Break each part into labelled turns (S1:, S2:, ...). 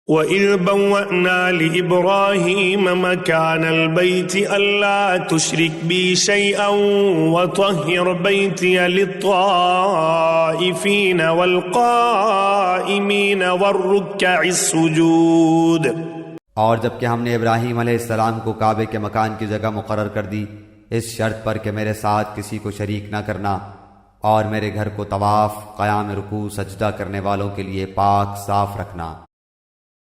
S1: وَإِذْ بَوَّأْنَا لِإِبْرَاهِيمَ مَكَانَ الْبَيْتِ أَلَّا تُشْرِكْ بِي شَيْئًا وَطَهِّرْ بَيْتِيَ لِلطَّائِفِينَ وَالْقَائِمِينَ وَالرُّكَّعِ السُّجُودِ۔
S2: اور جب کہ ہم نے ابراہیم علیہ السلام کو کعبے کے مکان کی جگہ مقرر کر دی اس شرط پر کہ میرے ساتھ کسی کو شریک نہ کرنا، اور میرے گھر کو طواف، قیام رکوع، سجدہ کرنے والوں کے لیے پاک صاف رکھنا۔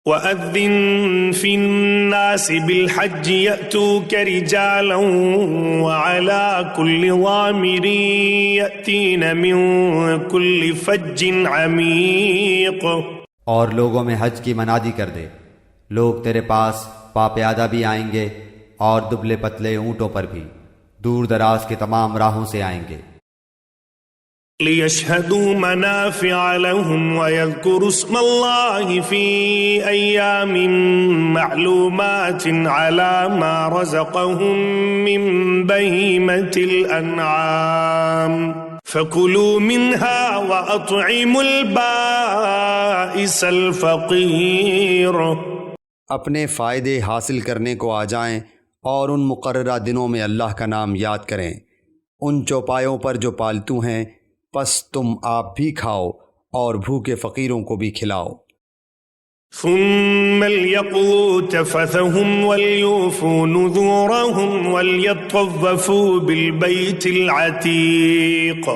S1: وَأَذِّن فِي النَّاسِ بِالْحَجِّ يَأْتُوكَ رِجَالًا وَعَلَى كُلِّ ضَامِرٍ يَأْتِينَ مِنْ كُلِّ فَجٍّ عَمِيقٍ۔
S2: اور لوگوں میں حج کی منادی کر دے، لوگ تیرے پاس پاپیادہ بھی آئیں گے اور دبلے پتلے اونٹوں پر بھی، دور دراز کے تمام راہوں سے آئیں گے۔
S1: لِيَشْهَدُوا مَنَافِعَ لَهُمْ وَيَذْكُرُوا اسْمَ اللَّهِ فِي أَيَّامٍ مَّعْلُومَاتٍ عَلَى مَا رَزَقَهُم مِّن بَهِيمَةِ الْأَنْعَامِ فَكُلُوا مِنْهَا وَأَطْعِمُوا الْبَائِسَ الْفَقِيرَ۔
S3: اپنے فائدے حاصل کرنے کو آ جائیں اور ان مقررہ دنوں میں اللہ کا نام یاد کریں، ان چوپایوں پر جو پالتو ہیں، پس تم آپ بھی کھاؤ اور بھوکے فقیروں کو بھی کھلاؤ۔
S1: ثم ليقضوا تفثهم وليوفوا نذورهم وليطوفوا بالبيت العتيق۔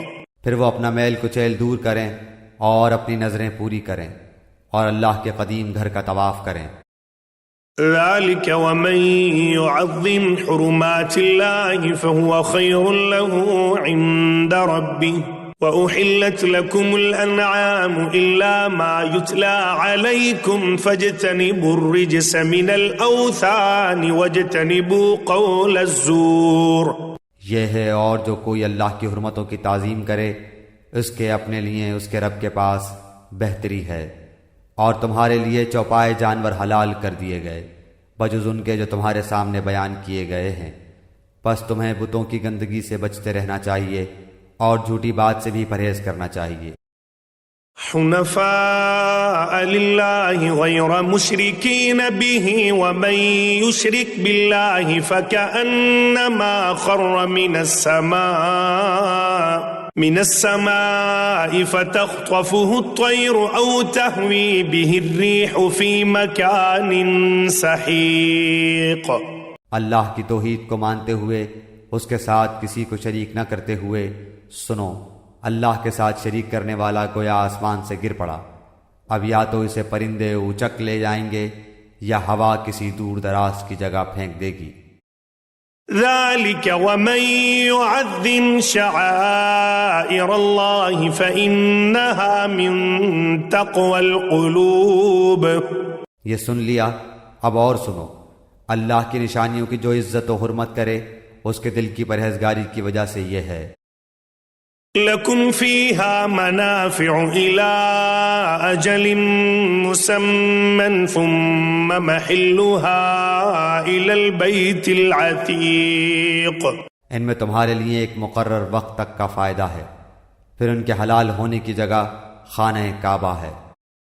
S2: پھر وہ اپنا میل کچیل دور کریں اور اپنی نظریں پوری کریں اور اللہ کے قدیم گھر کا طواف کریں۔
S1: ذلك ومن يعظم حرمات الله فهو خير له عند ربه وأحلت لكم الأنعام إلا ما يتلى عليكم فاجتنبوا الرجس من الأوثان واجتنبوا قول الزور۔
S2: یہ ہے، اور جو کوئی اللہ کی حرمتوں کی تعظیم کرے اس کے اپنے لیے اس کے رب کے پاس بہتری ہے، اور تمہارے لیے چوپائے جانور حلال کر دیے گئے بجز ان کے جو تمہارے سامنے بیان کیے گئے ہیں، پس تمہیں بتوں کی گندگی سے بچتے رہنا چاہیے اور جھوٹی بات سے بھی پرہیز کرنا چاہیے۔
S1: حنفاء للہ غیر مشرکین به ومن یشرک باللہ فکأنما خر من السماء فتخطفه الطير أو تهوي به الريح في مكان سحيق۔
S2: اللہ کی توحید کو مانتے ہوئے اس کے ساتھ کسی کو شریک نہ کرتے ہوئے سنو، اللہ کے ساتھ شریک کرنے والا گویا آسمان سے گر پڑا، اب یا تو اسے پرندے اچک لے جائیں گے یا ہوا کسی دور دراز کی جگہ پھینک دے گی۔
S1: ذلك ومن يعظم شعائر الله فإنها من تقوى القلوب۔
S2: یہ سن لیا، اب اور سنو، اللہ کی نشانیوں کی جو عزت و حرمت کرے اس کے دل کی پرہیزگاری کی وجہ سے یہ ہے۔
S1: لَكُمْ فِيهَا مَنَافِعُ إِلَىٰ أَجَلٍ مُّسَمًّى ثُمَّ مَحِلُّهَا إِلَى الْبَيْتِ الْعَتِيقِ۔
S2: ان میں تمہارے لیے ایک مقرر وقت تک کا فائدہ ہے، پھر ان کے حلال ہونے کی جگہ خانہ کعبہ ہے۔